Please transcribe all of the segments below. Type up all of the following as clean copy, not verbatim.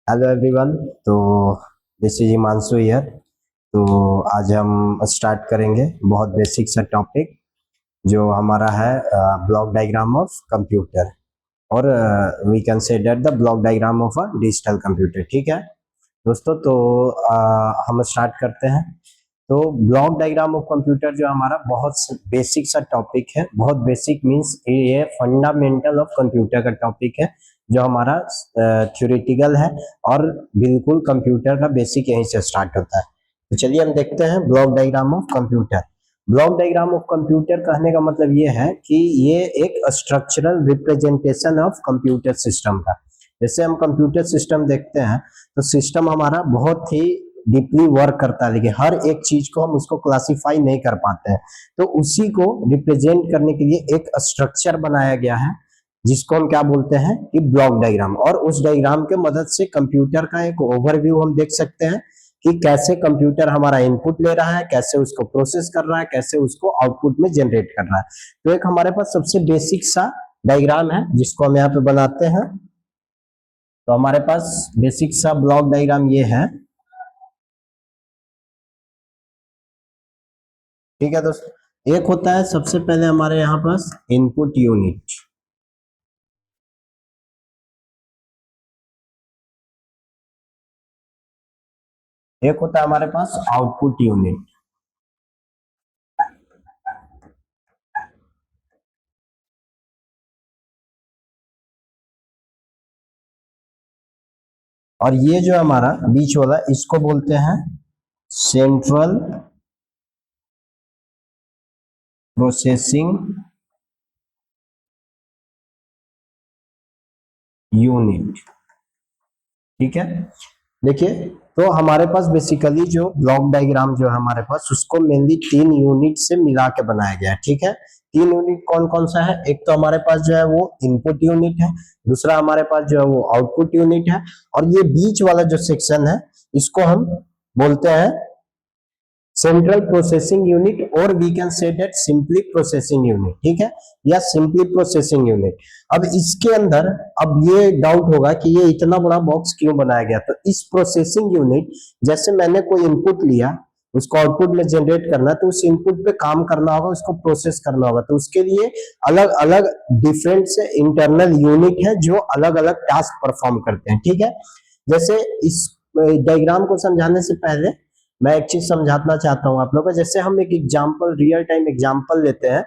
Hello everyone. तो this is Himanshu here. तो आज हम स्टार्ट करेंगे बहुत बेसिक सा टॉपिक जो हमारा है ब्लॉक डायग्राम ऑफ कंप्यूटर, और we can say that the block diagram of a digital computer. ठीक है दोस्तों, तो हम स्टार्ट करते हैं। तो ब्लॉक डायग्राम ऑफ कंप्यूटर जो हमारा बहुत बेसिक सा टॉपिक है, बहुत बेसिक मींस ये फंडामेंटल ऑफ कंप्यूटर का टॉपिक है जो हमारा थ्योरेटिकल है, और बिल्कुल कंप्यूटर का बेसिक यहीं से स्टार्ट होता है। तो चलिए हम देखते हैं block diagram of computer. Block diagram of computer कहने का मतलब ये है कि ये एक structural representation of computer system का। जैसे हम कंप्यूटर सिस्टम देखते हैं तो सिस्टम हमारा बहुत ही डीपली वर्क करता है, लेकिन हर एक चीज को हम उसको क्लासिफाई नहीं कर पाते हैं। तो उसी को रिप्रेजेंट करने के लिए एक स्ट्रक्चर बनाया गया है जिसको हम क्या बोलते हैं कि ब्लॉक डायग्राम। और उस डायग्राम के मदद से कंप्यूटर का एक ओवरव्यू हम देख सकते हैं कि कैसे कंप्यूटर हमारा इनपुट ले रहा है, कैसे उसको प्रोसेस कर रहा है, कैसे उसको आउटपुट में जनरेट कर रहा है। तो एक हमारे पास सबसे बेसिक सा डायग्राम है जिसको हम यहाँ पे बनाते हैं। तो हमारे पास बेसिक सा ब्लॉक डायग्राम ये है। ठीक है दोस्तों, एक होता है सबसे पहले हमारे यहाँ पास इनपुट यूनिट। एक होता है हमारे पास आउटपुट यूनिट। और ये जो हमारा बीच वाला इसको बोलते हैं सेंट्रल प्रोसेसिंग यूनिट। ठीक है, देखिए, तो हमारे पास बेसिकली जो ब्लॉक डायग्राम जो है हमारे पास उसको मेनली 3 यूनिट से मिला के बनाया गया है। ठीक है, 3 यूनिट कौन कौन सा है? एक तो हमारे पास जो है वो इनपुट यूनिट है, दूसरा हमारे पास जो है वो आउटपुट यूनिट है, और ये बीच वाला जो सेक्शन है इसको हम बोलते हैं सेंट्रल प्रोसेसिंग यूनिट, और we can say that simply processing unit. ठीक है, या सिंपली प्रोसेसिंग यूनिट। अब इसके अंदर अब ये डाउट होगा कि ये इतना बड़ा बॉक्स क्यों बनाया गया। तो इस प्रोसेसिंग यूनिट, जैसे मैंने कोई इनपुट लिया, उसको आउटपुट में जनरेट करना है, तो उस इनपुट पे काम करना होगा, उसको प्रोसेस करना होगा। तो उसके लिए अलग अलग डिफरेंट से इंटरनल यूनिट है जो अलग अलग टास्क परफॉर्म करते हैं। ठीक है, जैसे इस डायग्राम को समझाने से पहले मैं एक चीज समझाना चाहता हूँ आप लोगों को। जैसे हम एक एग्जांपल, रियल टाइम एग्जांपल लेते हैं।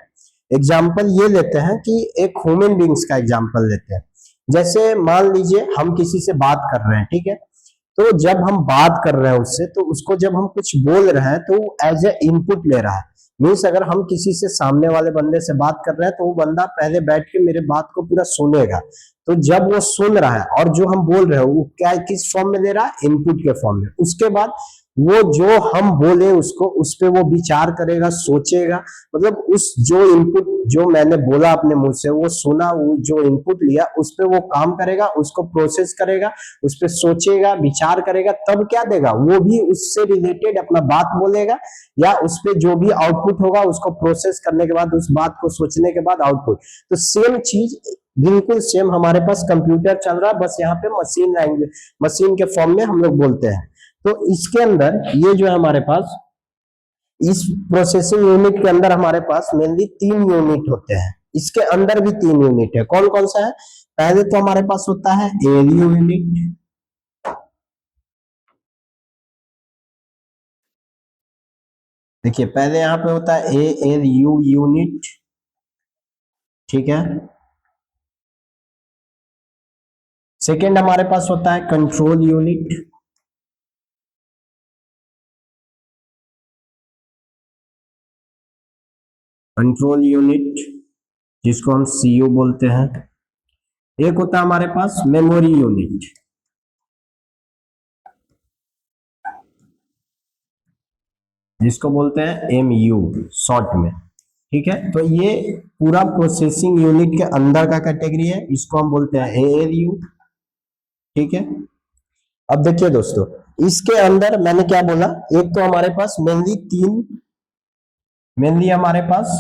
एग्जांपल ये लेते हैं कि एक ह्यूमन बींग्स का एग्जांपल लेते हैं। जैसे मान लीजिए हम किसी से बात कर रहे हैं, ठीक है, तो जब हम बात कर रहे हैं उससे, तो उसको जब हम कुछ बोल रहे हैं तो एज ए इनपुट ले रहा है। मीन्स अगर हम किसी से, सामने वाले बंदे से बात कर रहे हैं, तो वो बंदा पहले बैठ के मेरे बात को पूरा सुनेगा। तो जब वो सुन रहा है और जो हम बोल रहे हैं वो क्या, किस फॉर्म में ले रहा है? इनपुट के फॉर्म में। उसके बाद वो जो हम बोले उसको, उस पे वो विचार करेगा, सोचेगा। मतलब उस जो इनपुट जो मैंने बोला अपने मुंह से, वो सुना, वो जो इनपुट लिया उस पे वो काम करेगा, उसको प्रोसेस करेगा, उस पे सोचेगा, विचार करेगा, तब क्या देगा? वो भी उससे रिलेटेड अपना बात बोलेगा, या उस पे जो भी आउटपुट होगा उसको प्रोसेस करने के बाद, उस बात को सोचने के बाद आउटपुट। तो सेम चीज, बिल्कुल सेम हमारे पास कंप्यूटर चल रहा है, बस यहाँ पे मशीन लैंग्वेज, मशीन के फॉर्म में हम लोग बोलते हैं। तो इसके अंदर ये जो है हमारे पास, इस प्रोसेसिंग यूनिट के अंदर हमारे पास मेनली 3 यूनिट होते हैं। इसके अंदर भी 3 यूनिट है। कौन कौन सा है? पहले तो हमारे पास होता है एलयू यूनिट। देखिए, पहले यहाँ पे होता है एएलयू यूनिट। ठीक है, सेकेंड हमारे पास होता है कंट्रोल यूनिट। कंट्रोल यूनिट जिसको हम सीयू बोलते हैं। एक होता है हमारे पास मेमोरी यूनिट, जिसको बोलते हैं एमयू शॉर्ट में। ठीक है, तो ये पूरा प्रोसेसिंग यूनिट के अंदर का कैटेगरी है, इसको हम बोलते हैं एएलयू। ठीक है, अब देखिए दोस्तों, इसके अंदर मैंने क्या बोला, एक तो हमारे पास मेनली हमारे पास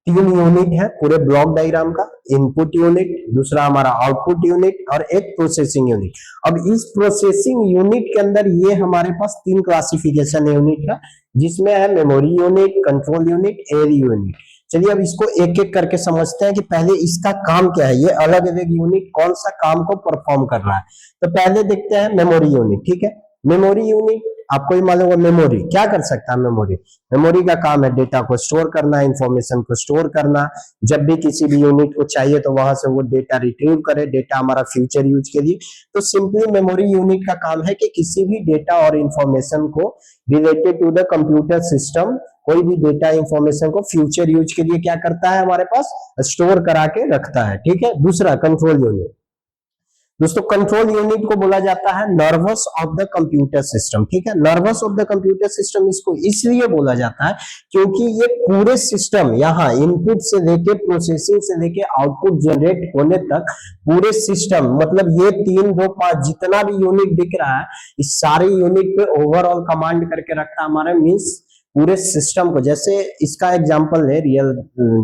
3 यूनिट है पूरे ब्लॉक डायग्राम का। इनपुट यूनिट, दूसरा हमारा आउटपुट यूनिट और एक प्रोसेसिंग यूनिट। अब इस प्रोसेसिंग यूनिट के अंदर ये हमारे पास तीन क्लासिफिकेशन है यूनिट का, जिसमें है memory unit, control unit, ARU unit. चलिए अब इसको एक एक करके समझते हैं कि पहले इसका काम क्या है, ये अलग अलग यूनिट कौन सा काम को परफॉर्म कर रहा है। तो पहले देखते हैं मेमोरी यूनिट। ठीक है, मेमोरी यूनिट आपको ही मालूम है मेमोरी क्या कर सकता है। मेमोरी, मेमोरी का काम है डेटा को स्टोर करना, इंफॉर्मेशन को स्टोर करना। जब भी किसी भी यूनिट को चाहिए तो वहां से वो डेटा रिट्रीव करे, डेटा हमारा फ्यूचर यूज के लिए। तो सिंपली मेमोरी यूनिट का काम है कि किसी भी डेटा और इंफॉर्मेशन को related to the computer system, कोई भी डेटा इंफॉर्मेशन को फ्यूचर यूज के लिए क्या करता है, हमारे पास स्टोर करा के रखता है। ठीक है, दूसरा कंट्रोल यूनिट। दोस्तों कंट्रोल यूनिट को बोला जाता है nervous of the computer system. ठीक है, nervous of the computer system इसको इसलिए बोला जाता है क्योंकि ये पूरे सिस्टम, यहाँ इनपुट से लेके प्रोसेसिंग से लेके आउटपुट जनरेट होने तक पूरे सिस्टम, मतलब ये 3, 2, 5 जितना भी यूनिट दिख रहा है, इस सारे यूनिट पे ओवरऑल कमांड करके रखता है हमारा, मीन्स पूरे सिस्टम को। जैसे इसका एग्जांपल है, रियल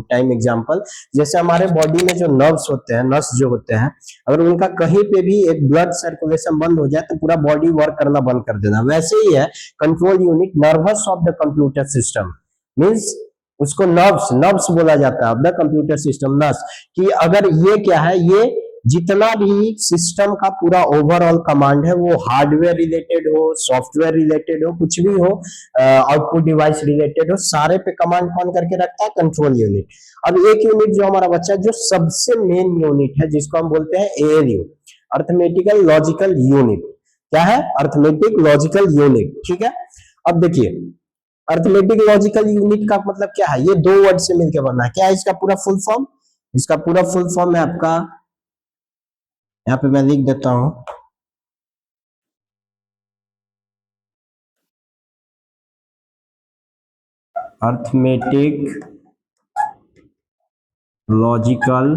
टाइम एग्जांपल, जैसे हमारे बॉडी में जो नर्व्स होते हैं, नस जो होते हैं, अगर उनका कहीं पे भी एक ब्लड सर्कुलेशन बंद हो जाए तो पूरा बॉडी वर्क करना बंद कर देना। वैसे ही है control unit, nervous of the computer system, means उसको नर्व्स, नर्व्स बोला जाता है ऑफ द कंप्यूटर सिस्टम, नस, कि अगर ये क्या है, ये जितना भी सिस्टम का पूरा ओवरऑल कमांड है, वो हार्डवेयर रिलेटेड हो, सॉफ्टवेयर रिलेटेड हो, कुछ भी हो, आउटपुट डिवाइस रिलेटेड हो, सारे पे कमांड कौन करके रखता है, कंट्रोल यूनिट। अब एक यूनिट जो हमारा बच्चा, जो सबसे मेन यूनिट है, जिसको हम बोलते हैं एएलयू, अर्थमेटिकल लॉजिकल यूनिट। क्या है, अर्थमेटिक लॉजिकल यूनिट। ठीक है, अब देखिए अर्थमेटिक लॉजिकल यूनिट का मतलब क्या है, ये दो वर्ड से मिलकर बना है। क्या है इसका पूरा फुल फॉर्म? इसका पूरा फुल फॉर्म है आपका, यहाँ पे मैं लिख देता हूं, अर्थमेटिक लॉजिकल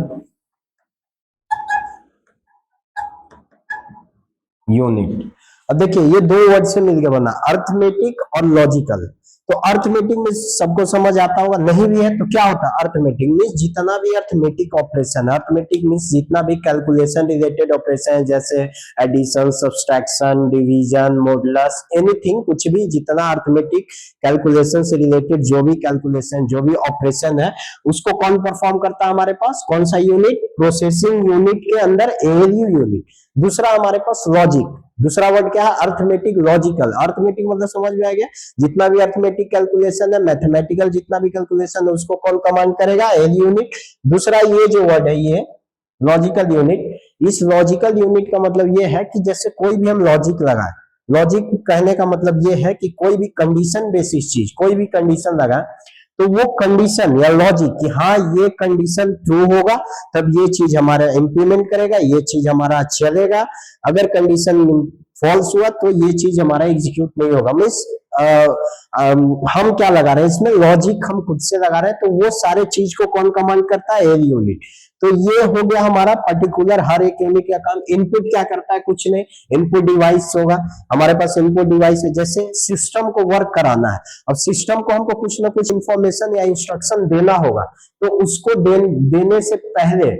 यूनिट। अब देखिए ये दो वर्ड से मिलकर बना, अर्थमेटिक और लॉजिकल। तो अर्थमेटिक में सबको समझ आता होगा, नहीं भी है तो क्या होता है, अर्थमेटिक मीन्स जितना भी अर्थमेटिक ऑपरेशन, अर्थमेटिक मीन्स जितना भी कैलकुलेशन रिलेटेड ऑपरेशन है, जैसे addition, subtraction, division, modulus, anything, कुछ भी जितना अर्थमेटिक कैलकुलेशन से रिलेटेड जो भी कैलकुलेशन, जो भी ऑपरेशन है, उसको कौन परफॉर्म करता है हमारे पास, कौन सा यूनिट, प्रोसेसिंग यूनिट के अंदर एएलयू यूनिट। दूसरा हमारे पास लॉजिक, दूसरा वर्ड क्या है, अर्थमेटिक लॉजिकल। अर्थमेटिक मतलब समझ में आ गया, जितना भी अर्थमेटिक कैलकुलेशन है, मैथमेटिकल जितना भी कैलकुलेशन है, उसको कौन कमांड करेगा, एएलयू यूनिट। दूसरा ये जो वर्ड है, ये लॉजिकल यूनिट। इस लॉजिकल यूनिट का मतलब ये है कि जैसे कोई भी हम लॉजिक लगाए, लॉजिक कहने का मतलब ये है कि कोई भी कंडीशन बेसिस चीज, कोई भी कंडीशन लगाए तो वो कंडीशन या लॉजिक कि हाँ ये कंडीशन ट्रू होगा तब ये चीज हमारा इंप्लीमेंट करेगा, ये चीज हमारा चलेगा। अगर कंडीशन फॉल्स हुआ तो ये चीज हमारा एग्जीक्यूट नहीं होगा। मीन्स हम क्या लगा रहे हैं इसमें, लॉजिक हम खुद से लगा रहे हैं, तो वो सारे चीज को कौन कमांड करता है, एएलयू यूनिट। तो ये हो गया हमारा पर्टिकुलर हर एक यूनिट का काम। इनपुट क्या करता है, कुछ नहीं, इनपुट डिवाइस होगा हमारे पास। इनपुट डिवाइस है, जैसे सिस्टम को वर्क कराना है, अब सिस्टम को हमको कुछ ना कुछ इंफॉर्मेशन या इंस्ट्रक्शन देना होगा, तो उसको देने से पहले,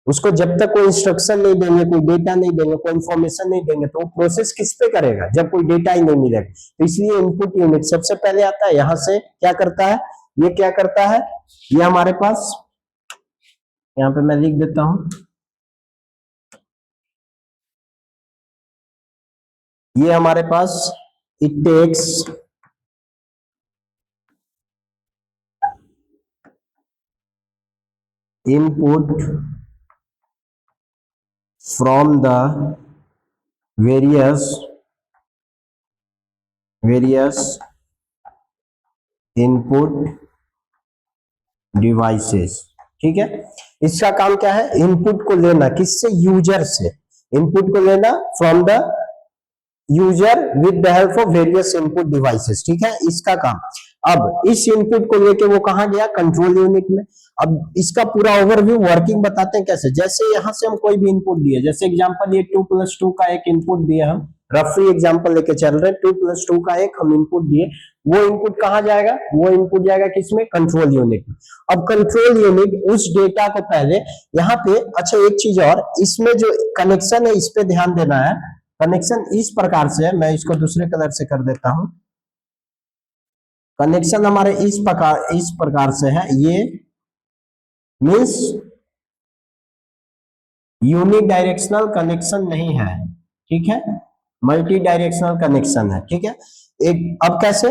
उसको जब तक कोई इंस्ट्रक्शन नहीं देंगे, कोई डेटा नहीं देंगे, कोई इंफॉर्मेशन नहीं देंगे, तो वो प्रोसेस किस पे करेगा जब कोई डेटा ही नहीं मिलेगा। तो इसलिए इनपुट यूनिट सबसे पहले आता है, यहां से क्या करता है, ये क्या करता है, ये हमारे पास, यहाँ पे मैं लिख देता हूं, ये हमारे पास it takes input from the various input devices। ठीक है, इसका काम क्या है, इनपुट को लेना, किससे, यूजर से, इनपुट को लेना from the user with the help of various input devices. ठीक है, इसका काम। अब इस इनपुट को लेके वो कहां गया, कंट्रोल यूनिट में। अब इसका पूरा ओवरव्यू वर्किंग बताते हैं कैसे। जैसे यहां से हम कोई भी इनपुट दिए, जैसे एग्जांपल ये 2 + 2 का एक इनपुट दिया हम, रफली एग्जांपल लेके चल रहे हैं, 2+2 का एक हम इनपुट दिए, वो इनपुट कहाँ जाएगा, वो इनपुट जाएगा किसमें, कंट्रोल यूनिट में। अब कंट्रोल यूनिट उस डेटा को पहले यहाँ पे, अच्छा एक चीज और, इसमें जो कनेक्शन है इस पे ध्यान देना है। कनेक्शन इस प्रकार से है, मैं इसको दूसरे कलर से कर देता हूं। कनेक्शन हमारे इस प्रकार से है, ये मीन्स यूनि डायरेक्शनल कनेक्शन नहीं है, ठीक है, मल्टी डायरेक्शनल कनेक्शन है, ठीक है। एक अब कैसे,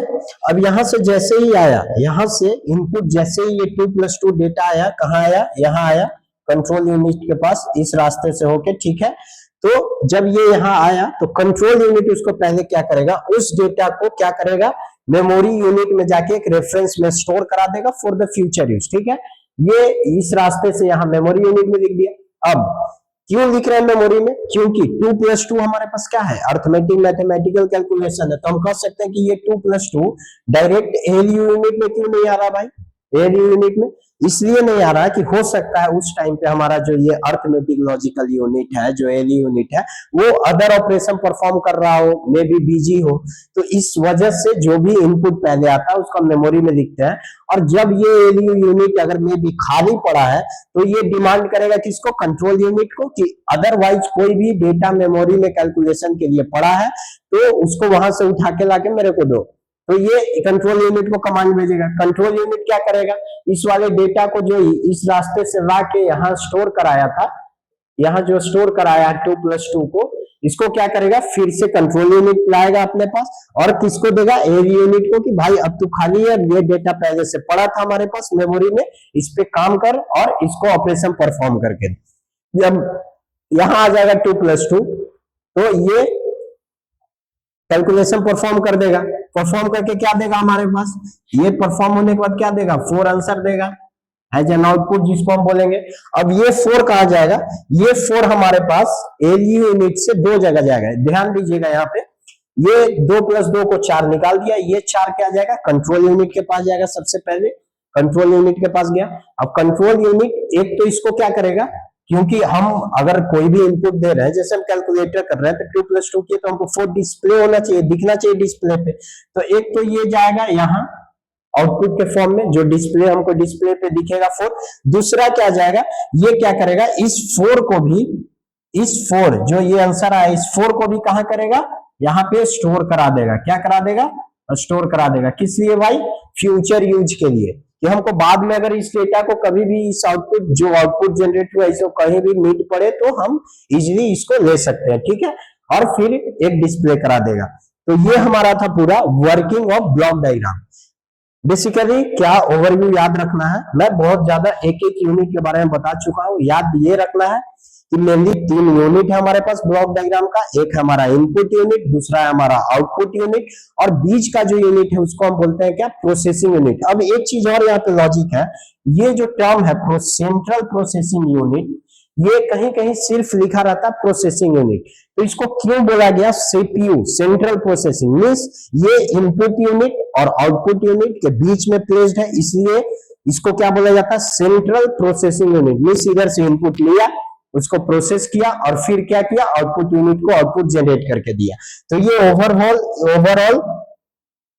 अब यहां से जैसे ही आया, यहां से इनपुट जैसे ही ये 2+2 डेटा आया, कहाँ आया, यहाँ आया कंट्रोल यूनिट के पास, इस रास्ते से होके, ठीक है। तो जब ये यहाँ आया तो कंट्रोल यूनिट उसको पहले क्या करेगा, उस डेटा को क्या करेगा, मेमोरी यूनिट में जाके एक रेफरेंस में स्टोर करा देगा फॉर द फ्यूचर यूज, ठीक है। ये इस रास्ते से यहाँ मेमोरी यूनिट में लिख दिया। अब क्यों लिख रहे हैं मेमोरी में, क्योंकि 2+2 हमारे पास क्या है, अर्थमेटिक मैथमेटिकल कैलकुलेशन है, तो हम कह सकते हैं कि ये 2+2 डायरेक्ट एएलयू यूनिट में क्यों नहीं आ रहा भाई, एएलयू यूनिट में इसलिए नहीं आ रहा कि हो सकता है उस टाइम पे हमारा जो ये अर्थमेटिक लॉजिकल यूनिट है, जो एएलयू यूनिट है, वो अदर ऑपरेशन परफॉर्म कर रहा हो, मे बी बिजी हो, तो इस वजह से जो भी इनपुट पहले आता है उसको मेमोरी में लिखते हैं। और जब ये एएलयू यूनिट अगर मे बी खाली पड़ा है तो ये डिमांड करेगा किसको, कंट्रोल यूनिट को, कि अदरवाइज कोई भी डेटा मेमोरी में कैलकुलेशन के लिए पड़ा है तो उसको वहां से उठा के लाके मेरे को दो। तो ये कंट्रोल यूनिट को कमांड भेजेगा। कंट्रोल यूनिट क्या करेगा, इस वाले डेटा को जो इस रास्ते से ला के यहाँ स्टोर कराया था, यहाँ जो स्टोर कराया है 2+2 को, इसको क्या करेगा, फिर से कंट्रोल यूनिट लाएगा अपने पास और किसको देगा, एएलयू यूनिट को, कि भाई अब तू खाली है, ये डेटा पहले से पड़ा था हमारे पास मेमोरी में, इस पे काम कर और इसको ऑपरेशन परफॉर्म करके। जब यहाँ आ जाएगा 2+2 तो ये कैलकुलेशन परफॉर्म कर देगा, परफॉर्म करके क्या देगा हमारे पास, ये परफॉर्म होने के बाद क्या देगा, 4 आंसर देगा एज एन आउटपुट, जिसको हम बोलेंगे। अब ये 4 कहा जाएगा, ये 4 हमारे पास एएलयू यूनिट से 2 जगह जाएगा, ध्यान दीजिएगा यहाँ पे, ये 2+2 को 4 निकाल दिया, ये 4 क्या जाएगा, कंट्रोल यूनिट के पास जाएगा, सबसे पहले कंट्रोल यूनिट के पास गया। अब कंट्रोल यूनिट एक तो इसको क्या करेगा, क्योंकि हम अगर कोई भी इनपुट दे रहे हैं, जैसे हम कैलकुलेटर कर रहे हैं तो 2+2 की तो हमको 4 डिस्प्ले होना चाहिए, दिखना चाहिए डिस्प्ले पे, तो एक तो ये जाएगा यहाँ आउटपुट के फॉर्म में, जो डिस्प्ले हमको डिस्प्ले पे दिखेगा 4। दूसरा क्या जाएगा, ये क्या करेगा, इस 4 को भी, इस 4 जो ये आंसर आया, इस 4 को भी कहां करेगा, यहाँ पे स्टोर करा देगा, क्या करा देगा, स्टोर करा देगा, किस लिए भाई, फ्यूचर यूज के लिए, कि हमको बाद में अगर इस डेटा को कभी भी इस आउटपुट जो आउटपुट जनरेट हुआ इसको कहीं भी नीड पड़े तो हम इजीली इसको ले सकते हैं, ठीक है, और फिर एक डिस्प्ले करा देगा। तो ये हमारा था पूरा working of block diagram. Basically क्या ओवरव्यू याद रखना है, मैं बहुत ज्यादा एक एक यूनिट के बारे में बता चुका हूं, याद ये रखना है कि मेनली 3 यूनिट है हमारे पास ब्लॉक डायग्राम का, एक है हमारा इनपुट यूनिट, दूसरा है हमारा आउटपुट यूनिट, और बीच का जो यूनिट है उसको हम बोलते हैं क्या, प्रोसेसिंग यूनिट। अब एक चीज और यहाँ पे लॉजिक है, ये जो टर्म है सेंट्रल प्रोसेसिंग यूनिट, ये कहीं कहीं सिर्फ लिखा रहता है प्रोसेसिंग यूनिट, तो इसको क्यों बोला गया सीपीयू, सेंट्रल प्रोसेसिंग, मींस ये इनपुट यूनिट और आउटपुट यूनिट के बीच में प्लेस्ड है, इसलिए इसको क्या बोला जाता है, सेंट्रल प्रोसेसिंग यूनिट। मींस इधर से इनपुट लिया, उसको प्रोसेस किया और फिर क्या किया, आउटपुट यूनिट को आउटपुट जनरेट करके दिया। तो ये ओवरऑल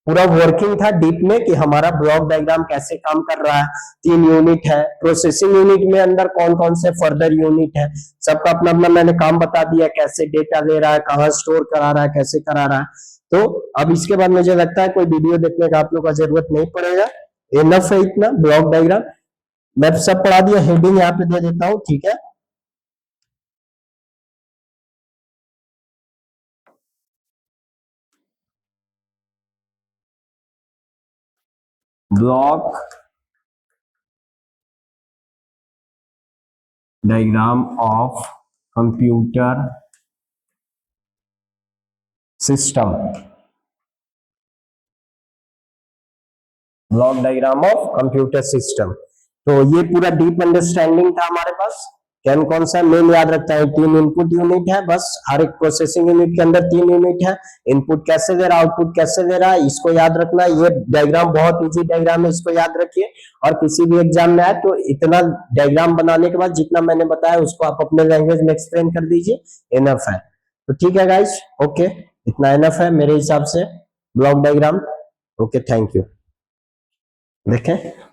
पूरा वर्किंग था डीप में कि हमारा ब्लॉक डायग्राम कैसे काम कर रहा है। 3 यूनिट है, प्रोसेसिंग यूनिट में अंदर कौन कौन से फर्दर यूनिट है, सबका अपना अपना मैंने काम बता दिया, कैसे डेटा ले रहा है, कहाँ स्टोर करा रहा है, कैसे करा रहा है। तो अब इसके बाद मुझे लगता है कोई वीडियो देखने का आप लोग का जरूरत नहीं पड़ेगा, इनफ है इतना ब्लॉक डायग्राम, मैं सब पढ़ा दिया, हेडिंग यहाँ पे दे देता हूँ, ठीक है। Block diagram of computer system, block diagram of computer system. तो ये पूरा डीप अंडरस्टैंडिंग था हमारे पास। कौन सा मेन याद रखता है, 3 इनपुट यूनिट है, बस हर एक प्रोसेसिंग यूनिट के अंदर 3 यूनिट है, इनपुट कैसे दे रहा है, आउटपुट कैसे दे रहा है, इसको याद रखना। ये डायग्राम बहुत इजी डायग्राम है, इसको याद रखिए, और किसी भी एग्जाम में आए तो इतना डायग्राम बनाने के बाद जितना मैंने बताया उसको आप अपने लैंग्वेज में एक्सप्लेन कर दीजिए, इनफ है। तो ठीक है गाइस, ओके। इतना एनफ है मेरे हिसाब से block diagram. Okay, thank you. देखें